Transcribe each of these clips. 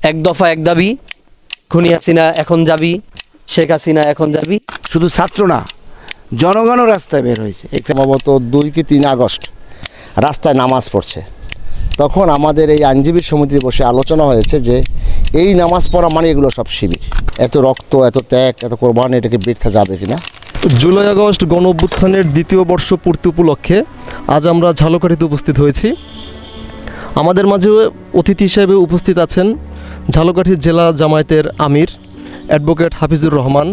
এক দফা এক দাবি, খুনি হাসিনা এখন যাবি, শেখ হাসিনা এখন যাবি। শুধু ছাত্র না, জনগণও রাস্তায় বের হয়েছে। সম্ভবত 2 কি 3 আগস্ট রাস্তায় নামাজ পড়ছে। তখন আমাদের এই আইনজীবী সমিতিতে বসে আলোচনা হয়েছে যে এই নামাজ পড়া মানে এগুলো সব শিবির। এত রক্ত, এত ত্যাগ, এত কোরবানি, এটাকে বৃথা যাবে কিনা। জুলাই আগস্ট গণ অভ্যুত্থানের দ্বিতীয় বর্ষ পূর্তি উপলক্ষে আজ আমরা ঝালকাঠিতে উপস্থিত হয়েছি। আমাদের মাঝে অতিথি হিসেবে উপস্থিত আছেন ঝালকাঠি জেলা জামায়াতের আমির অ্যাডভোকেট হাফিজুর রহমান,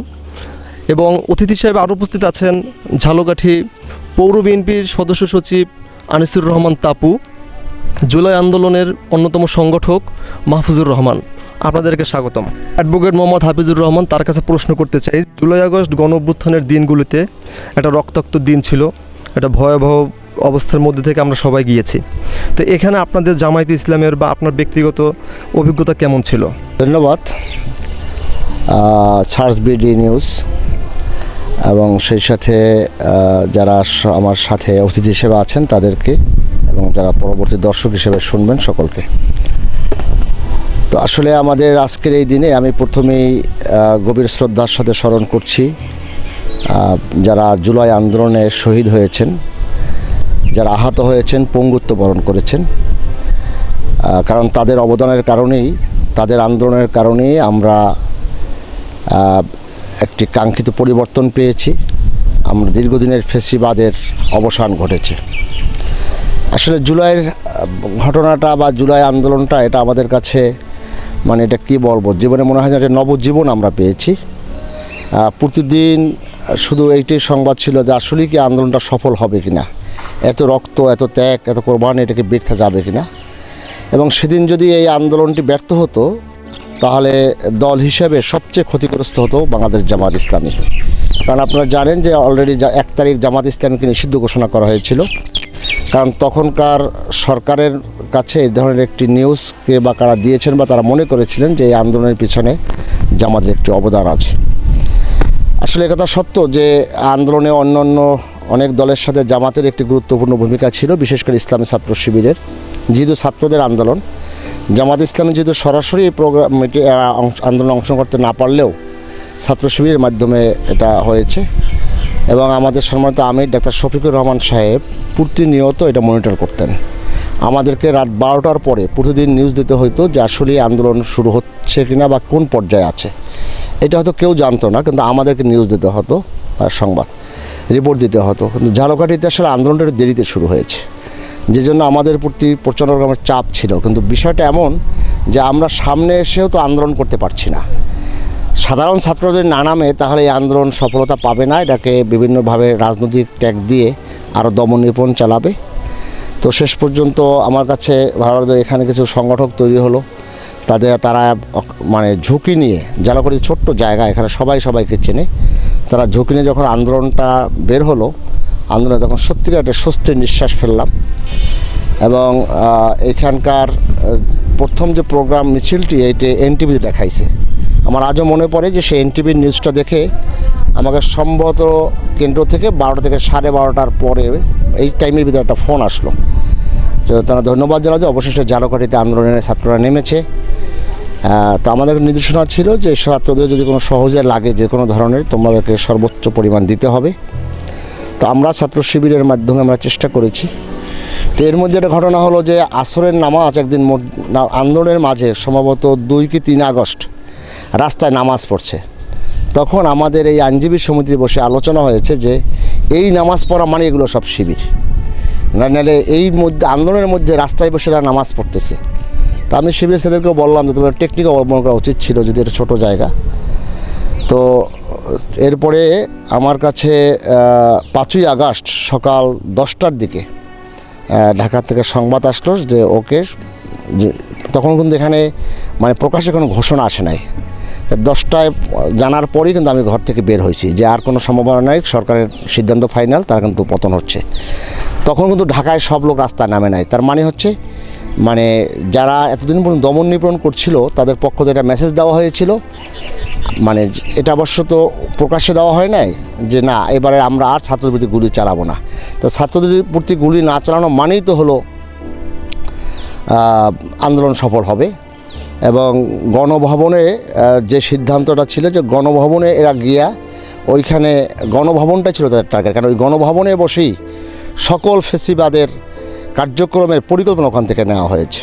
এবং অতিথি হিসেবে আরও উপস্থিত আছেন ঝালকাঠি পৌর বিএনপির সদস্য সচিব আনিসুর রহমান তাপু, জুলাই আন্দোলনের অন্যতম সংগঠক মাহফুজুর রহমান। আপনাদেরকে স্বাগতম। অ্যাডভোকেট মোহাম্মদ হাফিজুর রহমান, তার কাছে প্রশ্ন করতে চাই, জুলাই আগস্ট গণ অভ্যুত্থানের দিনগুলিতে একটা রক্তাক্ত দিন ছিল, একটা ভয়াবহ অবস্থার মধ্যে থেকে আমরা সবাই গিয়েছি। তো এখানে আপনাদের জামায়াতে ইসলামের বা আপনার ব্যক্তিগত অভিজ্ঞতা কেমন ছিল? ধন্যবাদ চার্জ বিডি নিউজ এবং সেই সাথে যারা আমার সাথে অতিথি হিসেবে আছেন তাদেরকে, এবং যারা পরবর্তী দর্শক হিসেবে শুনবেন সকলকে। তো আসলে আমাদের আজকের এই দিনে আমি প্রথমেই গভীর শ্রদ্ধার সাথে স্মরণ করছি যারা জুলাই আন্দোলনে শহীদ হয়েছেন, যারা আহত হয়েছেন, পঙ্গুত্ব বরণ করেছেন। কারণ তাদের অবদানের কারণেই, তাদের আন্দোলনের কারণেই আমরা একটি কাঙ্ক্ষিত পরিবর্তন পেয়েছি। আমরা দীর্ঘদিনের ফ্যাসিবাদের অবসান ঘটেছে। আসলে জুলাইয়ের ঘটনাটা বা জুলাই আন্দোলনটা, এটা আমাদের কাছে মানে এটা কী বলবো, জীবনে মনে হয় যে একটা নবজীবন আমরা পেয়েছি। প্রতিদিন শুধু এইটাই সংবাদ ছিল যে আসলে কি আন্দোলনটা সফল হবে কিনা, এত রক্ত, এত ত্যাগ, এত কোরবানি, এটাকে বৃথা যাবে কিনা। এবং সেদিন যদি এই আন্দোলনটি ব্যর্থ হতো তাহলে দল হিসেবে সবচেয়ে ক্ষতিগ্রস্ত হতো বাংলাদেশ জামাত ইসলামী। কারণ আপনারা জানেন যে অলরেডি 1 তারিখ জামাত ইসলামীকে নিষিদ্ধ ঘোষণা করা হয়েছিল। কারণ তখনকার সরকারের কাছে এই ধরনের একটি নিউজকে বা কারা দিয়েছেন বা তারা মনে করেছিলেন যে এই আন্দোলনের পিছনে জামাতের একটি অবদান আছে। আসলে একথা সত্য যে আন্দোলনে অন্যান্য অনেক দলের সাথে জামাতের একটি গুরুত্বপূর্ণ ভূমিকা ছিল, বিশেষ করে ইসলামী ছাত্র শিবিরের। যেহেতু ছাত্রদের আন্দোলন, জামাত ইসলামী যেহেতু সরাসরি এই আন্দোলনে অংশগ্রহণ করতে না পারলেও ছাত্র শিবিরের মাধ্যমে এটা হয়েছে। এবং আমাদের সম্মানিত আমির ডাক্তার শফিকুর রহমান সাহেব প্রতিনিয়ত এটা মনিটর করতেন। আমাদেরকে রাত 12টার পরে প্রতিদিন নিউজ দিতে হতো যে আসলে আন্দোলন শুরু হচ্ছে কিনা বা কোন পর্যায়ে আছে। এটা হয়তো কেউ জানতো না, কিন্তু আমাদেরকে নিউজ দিতে হতো আর সংবাদ রিপোর্ট দিতে হতো। কিন্তু ঝালকাঠিতে আসলে আন্দোলনটা একটু দেরিতে শুরু হয়েছে, যে জন্য আমাদের প্রতি প্রচণ্ড রকমের চাপ ছিল। কিন্তু বিষয়টা এমন যে আমরা সামনে এসেও তো আন্দোলন করতে পারছি না। সাধারণ ছাত্রদের না নামে তাহলে এই আন্দোলন সফলতা পাবে না, এটাকে বিভিন্নভাবে রাজনৈতিক ট্যাগ দিয়ে আরও দমন নিপন চালাবে। তো শেষ পর্যন্ত আমার কাছে ভালো লাগলো, এখানে কিছু সংগঠক তৈরি হলো, তারা মানে ঝুঁকি নিয়ে, ঝালকাঠি ছোট্ট জায়গা, এখানে সবাই সবাইকে চেনে, তারা ঝুঁকি নিয়ে যখন আন্দোলনটা বের হলো, আন্দোলনে তখন সত্যিকার একটা স্বস্তির নিঃশ্বাস ফেললাম। এবং এখানকার প্রথম যে প্রোগ্রাম মিছিলটি, এইটি এনটিভিতে দেখাইছে। আমার আজও মনে পড়ে যে সেই এনটিভির নিউজটা দেখে আমাকে সম্ভবত কেন্দ্র থেকে 12টা থেকে 12:30টার পরে এই টাইমের ভিতরে একটা ফোন আসলো। তো তারা ধন্যবাদ জানালো যে অবশেষে ঝালকাঠিতে আন্দোলনের ছাত্ররা নেমেছে। তো আমাদের নির্দেশনা ছিল যে ছাত্রদের যদি কোনো সহজে লাগে যে কোনো ধরনের, তোমাদেরকে সর্বোচ্চ পরিমাণ দিতে হবে। তো আমরা ছাত্র শিবিরের মাধ্যমে আমরা চেষ্টা করেছি। তো এর মধ্যে একটা ঘটনা হলো যে আসরের নামাজ একদিন আন্দোলনের মাঝে সম্ভবত 2 কি 3 আগস্ট রাস্তায় নামাজ পড়ছে। তখন আমাদের এই আইনজীবী সমিতিতে বসে আলোচনা হয়েছে যে এই নামাজ পড়া মানে এগুলো সব শিবির, নাহলে এই মধ্যে আন্দোলনের মধ্যে রাস্তায় বসে তারা নামাজ পড়তেছে। তা আমি শিবির ছেলেদেরকেও বললাম যে তোমার টেকনিক অবলম্বন করা উচিত ছিল, যদি এটা ছোটো জায়গা। তো এরপরে আমার কাছে 5ই আগস্ট সকাল 10টার দিকে ঢাকা থেকে সংবাদ আসলো যে ওকে, তখন কিন্তু এখানে মানে প্রকাশ্যে কোনো ঘোষণা আসে নাই। 10টায় জানার পরেই কিন্তু আমি ঘর থেকে বের হয়েছি যে আর কোনো সম্ভাবনা নাই, সরকারের সিদ্ধান্ত ফাইনাল, তারা কিন্তু পতন হচ্ছে। তখন কিন্তু ঢাকায় সব লোক রাস্তায় নামে নাই। তার মানে হচ্ছে মানে যারা এতদিন পর্যন্ত দমন নিপীড়ন করছিল তাদের পক্ষ থেকে একটা মেসেজ দেওয়া হয়েছিল। মানে এটা অবশ্য তো প্রকাশ্যে দেওয়া হয় নাই যে না, এবারে আমরা আর ছাত্রদের প্রতি গুলি চালাবো না। তো ছাত্রদের প্রতি গুলি না চালানো মানেই তো হলো আন্দোলন সফল হবে। এবং গণভবনে যে সিদ্ধান্তটা ছিল যে গণভবনে এরা গিয়া ওইখানে গণভবনটা ছিল তাদের টার্গেট, কারণ ওই গণভবনে বসেই সকল ফেসিবাদের কার্যক্রমের পরিকল্পনা ওখান থেকে নেওয়া হয়েছে।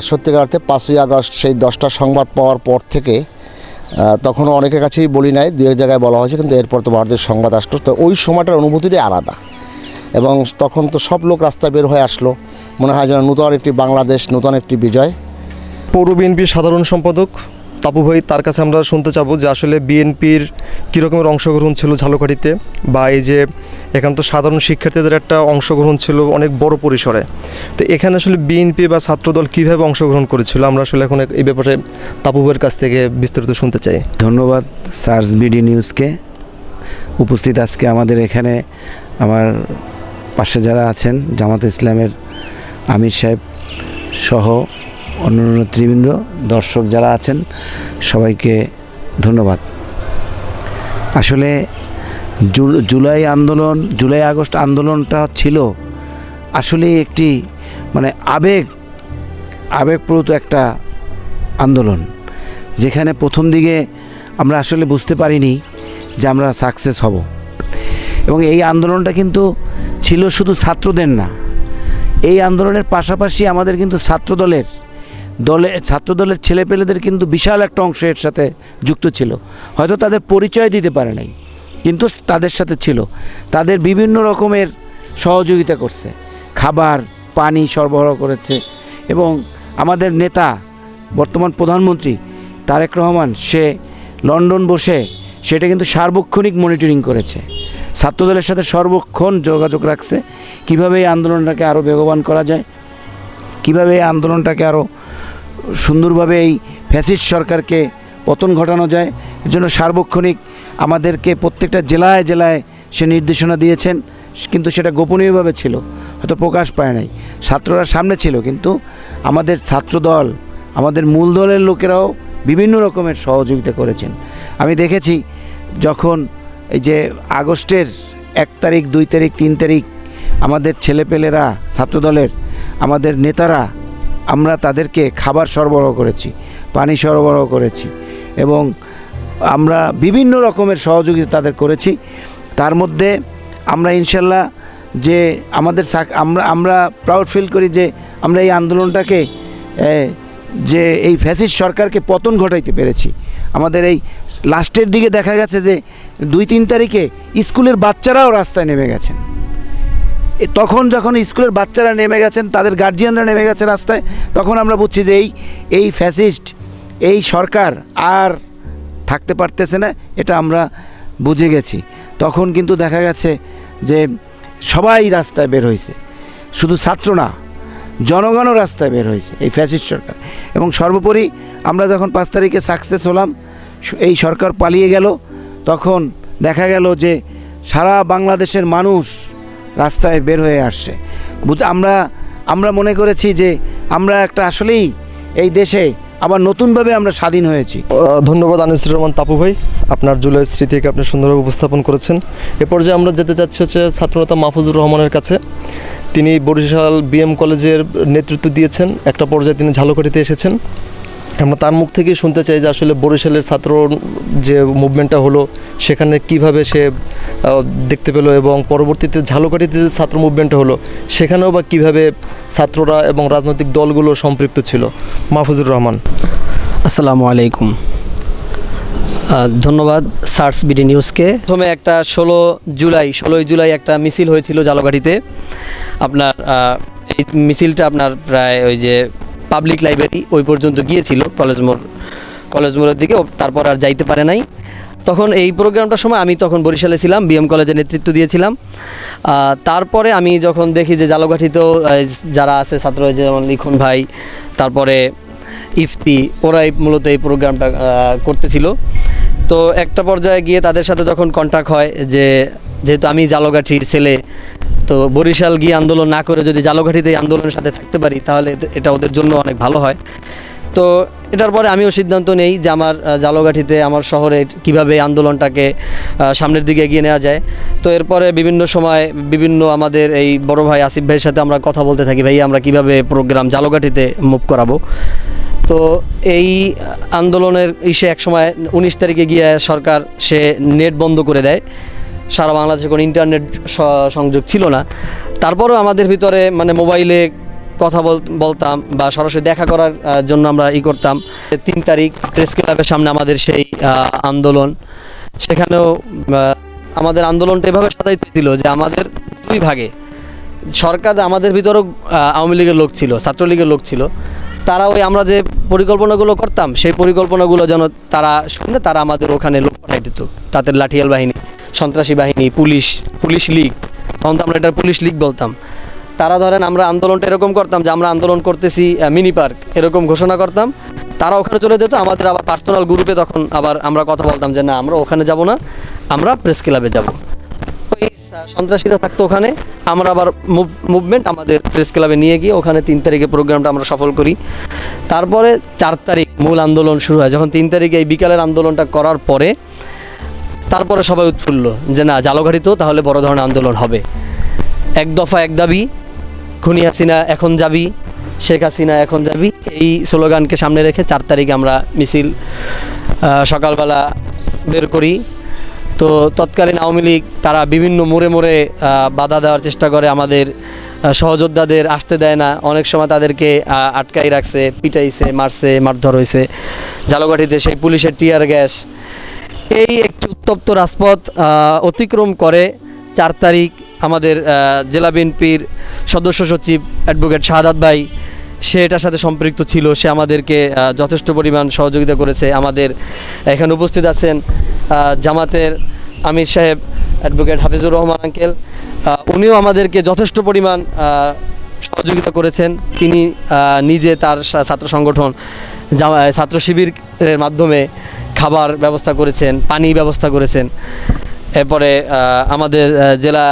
সত্যিকার অর্থে 5ই আগস্ট সেই 10টা সংবাদ পাওয়ার পর থেকে তখনও অনেকের কাছেই বলি নাই, দু এক জায়গায় বলা হয়েছে, কিন্তু এরপর তো ভারতের সংবাদ আসলো, তো ওই সময়টার অনুভূতিটাই আলাদা। এবং তখন তো সব লোক রাস্তায় বের হয়ে আসলো, মনে হয় যেন নূতন একটি বাংলাদেশ, নূতন একটি বিজয়। পৌর বিএনপির সাধারণ সম্পাদক তাপু ভাই, তার কাছে আমরা শুনতে চাবো যে আসলে বিএনপির কী রকমের অংশগ্রহণ ছিল ঝালকাঠিতে, বা এই যে এখানে তো সাধারণ শিক্ষার্থীদের একটা অংশগ্রহণ ছিল অনেক বড় পরিসরে, তো এখানে আসলে বিএনপি বা ছাত্রদল কীভাবে অংশগ্রহণ করেছিল, আমরা আসলে এখন এই ব্যাপারে তাপু ভাইয়ের কাছ থেকে বিস্তারিত শুনতে চাই। ধন্যবাদ সার্চ বিডি নিউজকে। উপস্থিত আজকে আমাদের এখানে আমার পাশে যারা আছেন জামাত ইসলামের আমির সাহেব সহ অন্যান্য নেতৃবৃন্দ, দর্শক যারা আছেন, সবাইকে ধন্যবাদ। আসলে জুলাই আগস্ট আন্দোলনটা ছিল আসলে একটি মানে আবেগপ্রুত একটা আন্দোলন, যেখানে প্রথম দিকে আমরা আসলে বুঝতে পারিনি যে আমরা সাকসেস হব। এবং এই আন্দোলনটা কিন্তু ছিল শুধু ছাত্রদের না, এই আন্দোলনের পাশাপাশি আমাদের কিন্তু ছাত্রদলের ছেলেপেলেদের কিন্তু বিশাল একটা অংশ এর সাথে যুক্ত ছিল। হয়তো তাদের পরিচয় দিতে পারে নাই, কিন্তু তাদের সাথে ছিল, তাদের বিভিন্ন রকমের সহযোগিতা করছে, খাবার পানি সরবরাহ করেছে। এবং আমাদের নেতা বর্তমান প্রধানমন্ত্রী তারেক রহমান, সে লন্ডন বসে সেটা কিন্তু সার্বক্ষণিক মনিটরিং করেছে, ছাত্রদলের সাথে সর্বক্ষণ যোগাযোগ রাখছে, কীভাবে এই আন্দোলনটাকে আরও বেগবান করা যায়, কীভাবে এই আন্দোলনটাকে আরও সুন্দরভাবে এই ফ্যাসিস্ট সরকারকে পতন ঘটানো যায়। এর জন্য সার্বক্ষণিক আমাদেরকে প্রত্যেকটা জেলায় জেলায় সে নির্দেশনা দিয়েছেন, কিন্তু সেটা গোপনীয়ভাবে ছিল, হয়তো প্রকাশ পায় নাই, ছাত্ররা সামনে ছিল, কিন্তু আমাদের ছাত্রদল, আমাদের মূল দলের লোকেরাও বিভিন্ন রকমের সহযোগিতা করেছেন। আমি দেখেছি যখন এই যে আগস্টের 1 তারিখ 2 তারিখ 3 তারিখ আমাদের ছেলেপেলেরা ছাত্রদলের আমাদের নেতারা, আমরা তাদেরকে খাবার সরবরাহ করেছি, পানি সরবরাহ করেছি, এবং আমরা বিভিন্ন রকমের সহযোগিতা তাদের করেছি। তার মধ্যে আমরা ইনশাল্লাহ যে আমাদের আমরা প্রাউড ফিল করি যে আমরা এই আন্দোলনটাকে যে এই ফ্যাসিস্ট সরকারকে পতন ঘটাইতে পেরেছি। আমাদের এই লাস্টের দিকে দেখা গেছে যে 2-3 তারিখে স্কুলের বাচ্চারাও রাস্তায় নেমে গেছেন। তখন যখন স্কুলের বাচ্চারা নেমে গেছেন, তাদের গার্জিয়ানরা নেমে গেছে রাস্তায়, তখন আমরা বুঝছি যে এই ফ্যাসিস্ট, এই সরকার আর থাকতে পারতেছে না, এটা আমরা বুঝে গেছি। তখন কিন্তু দেখা গেছে যে সবাই রাস্তায় বের হয়েছে, শুধু ছাত্র না, জনগণও রাস্তায় বের হয়েছে এই ফ্যাসিস্ট সরকার। এবং সর্বোপরি আমরা যখন 5 তারিখে সাকসেস হলাম, এই সরকার পালিয়ে গেল, তখন দেখা গেল যে সারা বাংলাদেশের মানুষ রাস্তায় বের হয়ে আসছে। আমরা মনে করেছি যে আমরা একটা আসলেই এই দেশে আবার নতুনভাবে আমরা স্বাধীন হয়েছি। ধন্যবাদ আনিসুর রহমান তাপু ভাই, আপনার জুলাইয়ের স্মৃতিকে আপনি সুন্দরভাবে উপস্থাপন করেছেন। এ পর্যায়ে আমরা যেতে চাচ্ছি হচ্ছে ছাত্রনেতা মাহফুজুর রহমানের কাছে। তিনি বরিশাল বিএম কলেজের নেতৃত্ব দিয়েছেন, একটা পর্যায়ে তিনি ঝালকাঠিতে এসেছেন। আমরা তার মুখ থেকেই শুনতে চাই যে আসলে বরিশালের ছাত্র যে মুভমেন্টটা হলো সেখানে কিভাবে সে দেখতে পেলো, এবং পরবর্তীতে ঝালকাঠিতে যে ছাত্র মুভমেন্টটা হলো সেখানেও বা কীভাবে ছাত্ররা এবং রাজনৈতিক দলগুলো সম্পৃক্ত ছিল। মাহফুজুর রহমান। আসসালামু আলাইকুম। ধন্যবাদ সার্চ বিডি নিউজকে। প্রথমে একটা 16ই জুলাই একটা মিছিল হয়েছিল ঝালকাঠিতে। আপনার এই মিছিলটা আপনার প্রায় ওই যে পাবলিক লাইব্রেরি ওই পর্যন্ত গিয়েছিল, কলেজ মোড়ের দিকে, তারপর আর যাইতে পারে নাই। তখন এই প্রোগ্রামটার সময় আমি তখন বরিশালে ছিলাম, বিএম কলেজে নেতৃত্ব দিয়েছিলাম। তারপরে আমি যখন দেখি যে ঝালকাঠিতেও যারা আছে ছাত্র, যেমন লিখন ভাই, তারপরে ইফতি, ওরাই মূলত এই প্রোগ্রামটা করতেছিল। তো একটা পর্যায়ে গিয়ে তাদের সাথে যখন কন্ট্যাক্ট হয় যে যেহেতু আমি ঝালকাঠির ছেলে, তো বরিশাল গিয়ে আন্দোলন না করে যদি ঝালকাঠিতে এই আন্দোলনের সাথে থাকতে পারি তাহলে এটা ওদের জন্য অনেক ভালো হয়। তো এটার পরে আমিও সিদ্ধান্ত নেই যে আমার ঝালকাঠিতে, আমার শহরে কীভাবে আন্দোলনটাকে সামনের দিকে এগিয়ে নেওয়া যায়। তো এরপরে বিভিন্ন সময় আমাদের এই বড় ভাই আসিফ ভাইয়ের সাথে আমরা কথা বলতে থাকি, ভাই আমরা কীভাবে প্রোগ্রাম ঝালকাঠিতে মুভ করাবো। তো এই আন্দোলনের ইসে একসময় 19 তারিখে গিয়ে সরকার সে নেট বন্ধ করে দেয়, সারা বাংলাদেশে কোনো ইন্টারনেট সংযোগ ছিল না। তারপরেও আমাদের ভিতরে মানে মোবাইলে কথা বলতাম বা সরাসরি দেখা করার জন্য আমরা করতাম। 3 তারিখ প্রেস ক্লাবের সামনে আমাদের সেই আন্দোলন, সেখানেও আমাদের আন্দোলনটা এভাবে সাজাইতে হয়েছিল যে আমাদের 2 ভাগে সরকার, আমাদের ভিতরেও আওয়ামী লীগের লোক ছিল, ছাত্রলীগের লোক ছিল, তারা ওই আমরা যে পরিকল্পনাগুলো করতাম সেই পরিকল্পনাগুলো যেন তারা শুনে তারা আমাদের ওখানে লোক পাঠাই দিত, তাদের লাঠিয়াল বাহিনী, সন্ত্রাসী বাহিনী, পুলিশ লীগ, তখন তো আমরা এটা পুলিশ লীগ বলতাম। তারা ধরেন আমরা আন্দোলনটা এরকম করতাম যে আমরা আন্দোলন করতেছি মিনি পার্ক এরকম ঘোষণা করতাম, তারা ওখানে চলে যেত, আমাদের আবার পার্সোনাল গ্রুপে তখন আবার আমরা কথা বলতাম যে না আমরা ওখানে যাব না, আমরা প্রেস ক্লাবে যাব। ওই সন্ত্রাসীরা থাকতো ওখানে, আমরা আবার মুভমেন্ট আমাদের প্রেস ক্লাবে নিয়ে গিয়ে ওখানে 3 তারিখে প্রোগ্রামটা আমরা সফল করি। তারপরে 4 তারিখ মূল আন্দোলন শুরু হয়। যখন 3 তারিখে এই বিকালের আন্দোলনটা করার পরে তারপরে সবাই উৎফুল্ল যে না জালগাড়িতেও তাহলে বড় ধরনের আন্দোলন হবে। 1 দফা 1 দাবি, খুনি হাসিনা এখন যাবি, শেখ হাসিনা এখন যাবি, এই স্লোগানকে সামনে রেখে 4 তারিখে আমরা মিছিল সকালবেলা বের করি। তো তৎকালীন আওয়ামী লীগ তারা বিভিন্ন মোড়ে বাধা দেওয়ার চেষ্টা করে, আমাদের সহযোদ্ধাদের আসতে দেয় না, অনেক সময় তাদেরকে আটকাই রাখছে, পিটাইছে, মারছে, মারধর হয়েছে। ঝালকাঠিতে সেই পুলিশের টিয়ার গ্যাস, এই একটি উত্তপ্ত রাজপথ অতিক্রম করে 4 তারিখ আমাদের জেলা বিএনপির সদস্য সচিব অ্যাডভোকেট শাহাদাত ভাই, সে এটার সাথে সম্পৃক্ত ছিল, সে আমাদেরকে যথেষ্ট পরিমাণ সহযোগিতা করেছে। আমাদের এখানে উপস্থিত আছেন জামাতের আমির সাহেব অ্যাডভোকেট হাফিজুর রহমান আঙ্কেল, উনিও আমাদেরকে যথেষ্ট পরিমাণ সহযোগিতা করেছেন। তিনি নিজে তার ছাত্র সংগঠন ছাত্র শিবিরের মাধ্যমে খাবার ব্যবস্থা করেছেন, পানি ব্যবস্থা করেছেন। এরপরে আমাদের জেলা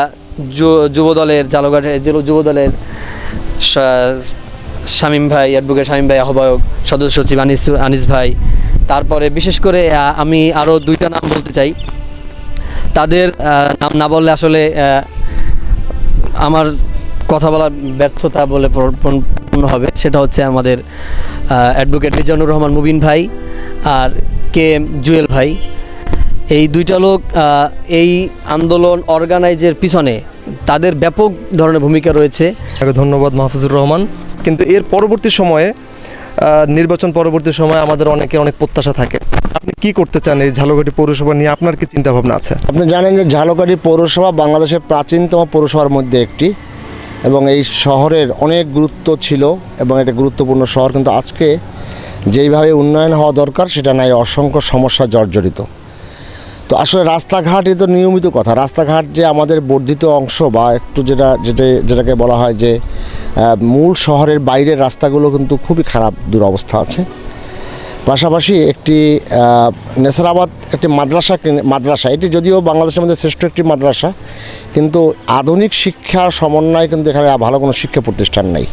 যুবদলের জালগাঠের যুবদলের শামীম ভাই, অ্যাডভোকেট শামীম ভাই আহ্বায়ক, সদস্য সচিব আনিস ভাই। তারপরে বিশেষ করে আমি আরও 2টা নাম বলতে চাই, তাদের নাম না বললে আসলে আমার কথা বলার ব্যর্থতা বলে পূর্ণ হবে। সেটা হচ্ছে আমাদের অ্যাডভোকেট মিজানুর রহমান মুবিন ভাই আর KM জুয়েল ভাই। এই 2টা লোক এই আন্দোলন অর্গানাইজের পিছনে তাদের ব্যাপক ধরনের ভূমিকা রয়েছে। ধন্যবাদ মাহফুজুর রহমান। কিন্তু এর পরবর্তী সময়ে নির্বাচন পরবর্তী সময়ে আমাদের অনেক প্রত্যাশা থাকে। আপনি কি করতে চান এই ঝালকাঠি পৌরসভা নিয়ে, আপনার কি চিন্তা ভাবনা আছে? আপনি জানেন যে ঝালকাঠি পৌরসভা বাংলাদেশের প্রাচীনতম পৌরসভার মধ্যে একটি, এবং এই শহরের অনেক গুরুত্ব ছিল এবং এটা গুরুত্বপূর্ণ শহর, কিন্তু আজকে যেইভাবে উন্নয়ন হওয়া দরকার সেটা নাই, অসংখ্য সমস্যা জর্জরিত। তো আসলে রাস্তাঘাটই তো নিয়মিত কথা, রাস্তাঘাট যে আমাদের বর্ধিত অংশ বা একটু যেটাকে বলা হয় যে মূল শহরের বাইরের রাস্তাগুলো কিন্তু খুবই খারাপ দুরবস্থা আছে। পাশাপাশি একটি নেসারাবাদ একটি মাদ্রাসা, এটি যদিও বাংলাদেশের মধ্যে শ্রেষ্ঠ একটি মাদ্রাসা, কিন্তু আধুনিক শিক্ষার সমন্বয় কিন্তু এখানে ভালো কোনো শিক্ষা প্রতিষ্ঠান নেই।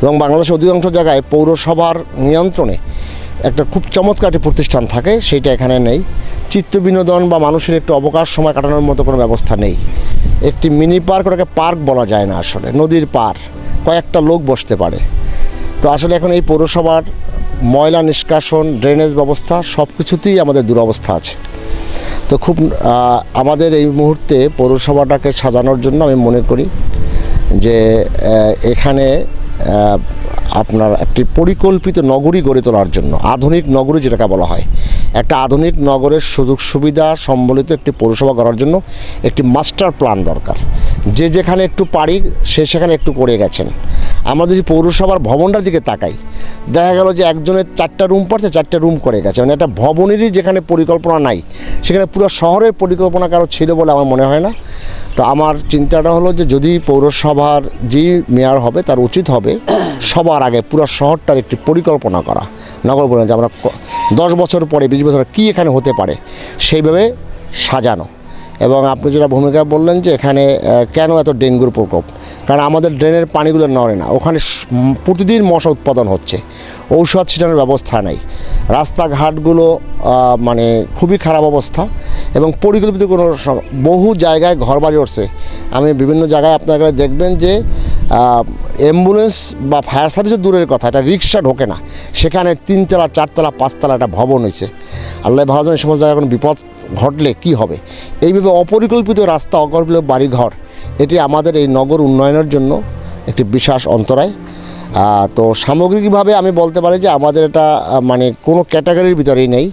এবং বাংলাদেশের অধিকাংশ জায়গায় পৌরসভার নিয়ন্ত্রণে একটা খুব চমৎকার একটি প্রতিষ্ঠান থাকে, সেইটা এখানে নেই। চিত্ত বিনোদন বা মানুষের একটু অবকাশ সময় কাটানোর মতো কোনো ব্যবস্থা নেই। একটি মিনি পার্ক, ওটাকে পার্ক বলা যায় না, আসলে নদীর পার, কয়েকটা লোক বসতে পারে। তো আসলে এখন এই পৌরসভার ময়লা নিষ্কাশন, ড্রেনেজ ব্যবস্থা সব কিছুতেই আমাদের দুরবস্থা আছে। তো খুব আমাদের এই মুহূর্তে পৌরসভাটাকে সাজানোর জন্য আমি মনে করি যে এখানে আপনার একটি পরিকল্পিত নগরী গড়ে তোলার জন্য, আধুনিক নগরী যেটাকে বলা হয়, একটা আধুনিক নগরের সুযোগ সুবিধা সম্বলিত একটি পৌরসভা করার জন্য একটি মাস্টার প্ল্যান দরকার। যে যেখানে একটু পারি সে সেখানে একটু করে গেছেন। আমরা যদি পৌরসভার ভবনটার দিকে তাকাই, দেখা গেল যে একজনের 4টা রুম পড়ছে, 4টা রুম করে গেছে, মানে একটা ভবনেরই যেখানে পরিকল্পনা নাই, সেখানে পুরো শহরের পরিকল্পনা কারো ছিল বলে আমার মনে হয় না। তো আমার চিন্তাটা হলো যে যদি পৌরসভার যে মেয়র হবে তার উচিত হবে সবার আগে পুরো শহরটার একটি পরিকল্পনা করা, নগর বলে যে আমরা 10 বছর পরে 20 বছর কী এখানে হতে পারে সেইভাবে সাজানো। এবং আপনি যেটা ভূমিকা বললেন যে এখানে কেন এত ডেঙ্গুর প্রকোপ, কারণ আমাদের ড্রেনের পানিগুলো নড়ে না, ওখানে প্রতিদিন মশা উৎপাদন হচ্ছে, ঔষধ ছিটানোর ব্যবস্থা নেই, রাস্তাঘাটগুলো মানে খুবই খারাপ অবস্থা, এবং পরিকল্পিত কোনো বহু জায়গায় ঘরবাড়ি উঠছে। আমি বিভিন্ন জায়গায় আপনারা দেখবেন যে অ্যাম্বুলেন্স বা ফায়ার সার্ভিসের দূরের কথা, এটা রিক্সা ঢোকে না। সেখানে 3 তলা 4 তলা 5 তলা একটা ভবন হয়েছে। আল্লাহ ভালো জানে, সমস্ত জায়গায় কোনো বিপদ ঘটলে কি হবে। এইভাবে অপরিকল্পিত রাস্তা, অকল্পিত বাড়িঘর, এটি আমাদের এই নগর উন্নয়নের জন্য একটি বিশেষ অন্তরায়। তো সামগ্রিকভাবে আমি বলতে পারি যে আমাদের এটা মানে কোনো ক্যাটাগরির ভিতরেই নেই।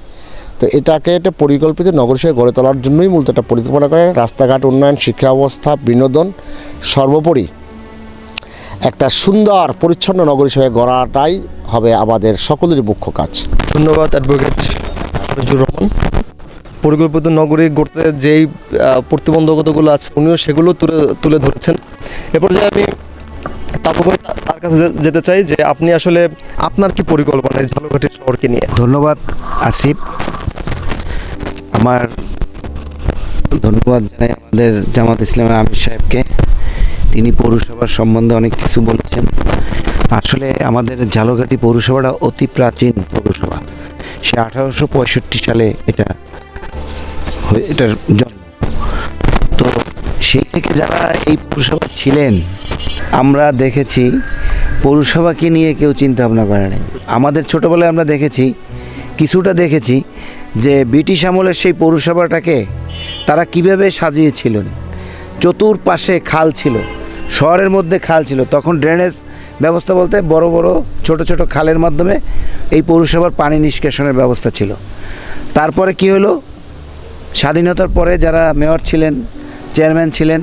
তো এটাকে একটা পরিকল্পিত নগর হিসেবে গড়ে তোলার জন্যই মূলত একটা পরিকল্পনা করে। রাস্তাঘাট উন্নয়ন, শিক্ষা ব্যবস্থা, বিনোদন, সর্বোপরি একটা সুন্দর পরিচ্ছন্ন নগর হিসেবে গড়াটাই হবে আমাদের সকলেরই মুখ্য কাজ। ধন্যবাদ অ্যাডভোকেট মঞ্জুর রহমান। পরিকল্পিত নগরী গড়তে যেই প্রতিবন্ধকতাগুলো আছে উনিও সেগুলো তুলে ধরেছেন। এ পর্যায়ে আমি তার কাছে যেতে চাই যে আপনি আসলে আপনার কি পরিকল্পনা এই ঝালকাঠি শহরকে নিয়ে? ধন্যবাদ আসিফ। আমার ধন্যবাদ জানাই আমাদের জামাত ইসলামের আমির সাহেবকে। তিনি পৌরসভার সম্বন্ধে অনেক কিছু বলেছেন। আসলে আমাদের ঝালকাঠি পৌরসভাটা অতি প্রাচীন পৌরসভা। সে 1865 সালে এটার জন্ম। তো সেই থেকে যারা এই পৌরসভা ছিলেন, আমরা দেখেছি পৌরসভাকে নিয়ে কেউ চিন্তা ভাবনা করে নাই। আমাদের ছোটোবেলায় আমরা কিছুটা দেখেছি যে ব্রিটিশ আমলের সেই পৌরসভাটাকে তারা কিভাবে সাজিয়েছিলেন। চতুর্পাশে খাল ছিল, শহরের মধ্যে খাল ছিল। তখন ড্রেনেজ ব্যবস্থা বলতে বড় বড় ছোট ছোট খালের মাধ্যমে এই পৌরসভার পানি নিষ্কাশনের ব্যবস্থা ছিল। তারপরে কি হলো, স্বাধীনতার পরে যারা মেয়র ছিলেন, চেয়ারম্যান ছিলেন,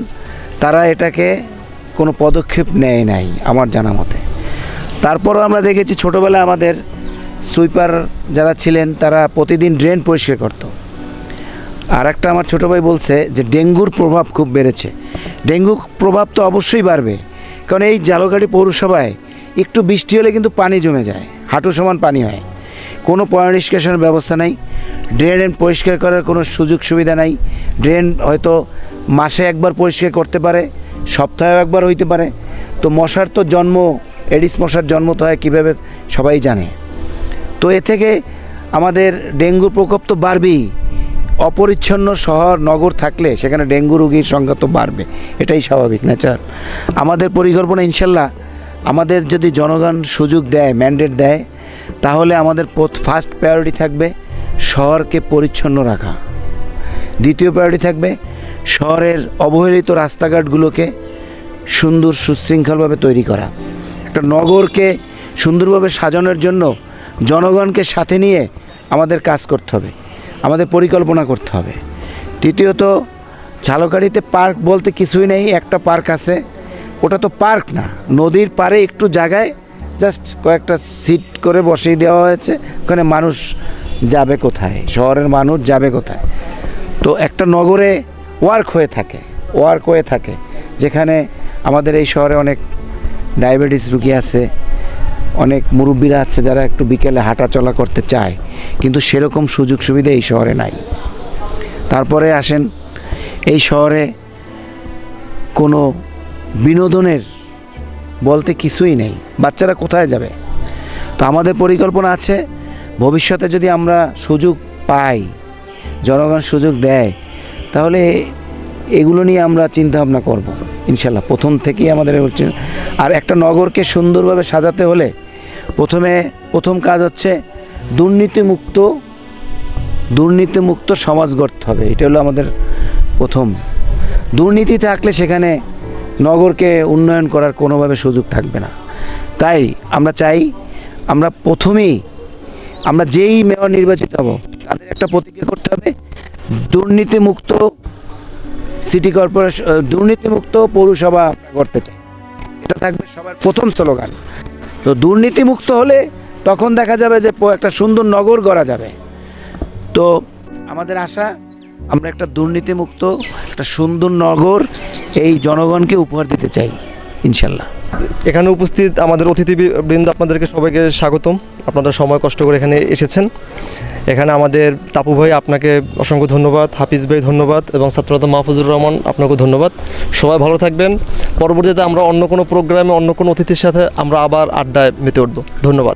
তারা এটাকে কোনো পদক্ষেপ নেয় নাই আমার জানা মতে। তারপরও আমরা দেখেছি ছোটোবেলায় আমাদের সুইপার যারা ছিলেন তারা প্রতিদিন ড্রেন পরিষ্কার করত। আর একটা আমার ছোটো ভাই বলছে যে ডেঙ্গুর প্রভাব খুব বেড়েছে। ডেঙ্গুর প্রভাব তো অবশ্যই বাড়বে, কারণ এই ঝালকাঠি পৌরসভায় একটু বৃষ্টি হলে কিন্তু পানি জমে যায়, হাঁটু সমান পানি হয়। কোনো পয় নিষ্কাশনের ব্যবস্থা নাই, ড্রেন পরিষ্কার করার কোনো সুযোগ সুবিধা নাই। ড্রেন হয়তো মাসে একবার পরিষ্কার করতে পারে, সপ্তাহে একবার হইতে পারে। তো মশার তো জন্ম, এডিস মশার জন্ম তো হয় কীভাবে সবাই জানে। তো এ থেকে আমাদের ডেঙ্গুর প্রকোপ তো বাড়বেই। অপরিচ্ছন্ন শহর নগর থাকলে সেখানে ডেঙ্গু রোগীর সংখ্যা তো বাড়বে, এটাই স্বাভাবিক, ন্যাচারাল। আমাদের পরিকল্পনা ইনশাল্লাহ, আমাদের যদি জনগণ সুযোগ দেয়, ম্যান্ডেট দেয়, তাহলে আমাদের ফার্স্ট প্রায়োরিটি থাকবে শহরকে পরিচ্ছন্ন রাখা। দ্বিতীয় প্রায়োরিটি থাকবে শহরের অবহেলিত রাস্তাঘাটগুলোকে সুন্দর সুশৃঙ্খলভাবে তৈরি করা। একটা নগরকে সুন্দরভাবে সাজানোর জন্য জনগণকে সাথে নিয়ে আমাদের কাজ করতে হবে, আমাদের পরিকল্পনা করতে হবে। তৃতীয়ত, ঝালকাঠিতে পার্ক বলতে কিছুই নেই। একটা পার্ক আছে, ওটা তো পার্ক না, নদীর পাড়ে একটু জায়গায় জাস্ট কয়েকটা সিট করে বসিয়ে দেওয়া হয়েছে। ওখানে মানুষ যাবে কোথায়? শহরের মানুষ যাবে কোথায়? তো একটা নগরে ওয়ার্ক হয়ে থাকে যেখানে আমাদের এই শহরে অনেক ডায়াবেটিস রুগী আছে, অনেক মুরব্বীরা আছে যারা একটু বিকেলে হাঁটা চলা করতে চায়, কিন্তু সেরকম সুযোগ সুবিধা এই শহরে নাই। তারপরে আসেন, এই শহরে কোনো বিনোদনের বলতে কিছুই নেই। বাচ্চারা কোথায় যাবে? তো আমাদের পরিকল্পনা আছে, ভবিষ্যতে যদি আমরা সুযোগ পাই, জনগণ সুযোগ দেয়, তাহলে এগুলো নিয়ে আমরা চিন্তাভাবনা করব ইনশাল্লাহ। প্রথম থেকেই আমাদের হচ্ছে। আর একটা নগরকে সুন্দরভাবে সাজাতে হলে প্রথম কাজ হচ্ছে দুর্নীতিমুক্ত সমাজ গড়তে হবে। এটা হলো আমাদের প্রথম। দুর্নীতি থাকলে সেখানে নগরকে উন্নয়ন করার কোনোভাবে সুযোগ থাকবে না। তাই আমরা চাই, আমরা যেই মেয়র নির্বাচিত হব তাদের একটা প্রতিজ্ঞা করতে হবে, দুর্নীতিমুক্ত সিটি কর্পোরেশন, দুর্নীতিমুক্ত পৌরসভা করতে চাই। এটা থাকবে সবার প্রথম স্লোগান। তো দুর্নীতিমুক্ত হলে তখন দেখা যাবে যে একটা সুন্দর নগর গড়া যাবে। তো আমাদের আশা, আমরা একটা দুর্নীতিমুক্ত একটা সুন্দর নগর এই জনগণকে উপহার দিতে চাই ইনশাল্লাহ। এখানে উপস্থিত আমাদের অতিথিবৃন্দ, আপনাদেরকে সবাইকে স্বাগতম। আপনারা সময় কষ্ট করে এখানে এসেছেন। এখানে আমাদের তাপু ভাই, আপনাকে অসংখ্য ধন্যবাদ। হাফিজ ভাই ধন্যবাদ, এবং ছাত্রনেতা মাহফুজুর রহমান, আপনাকেও ধন্যবাদ। সবাই ভালো থাকবেন। পরবর্তীতে আমরা অন্য কোনো প্রোগ্রামে অন্য কোনো অতিথির সাথে আমরা আবার আড্ডায় মেতে উঠব। ধন্যবাদ।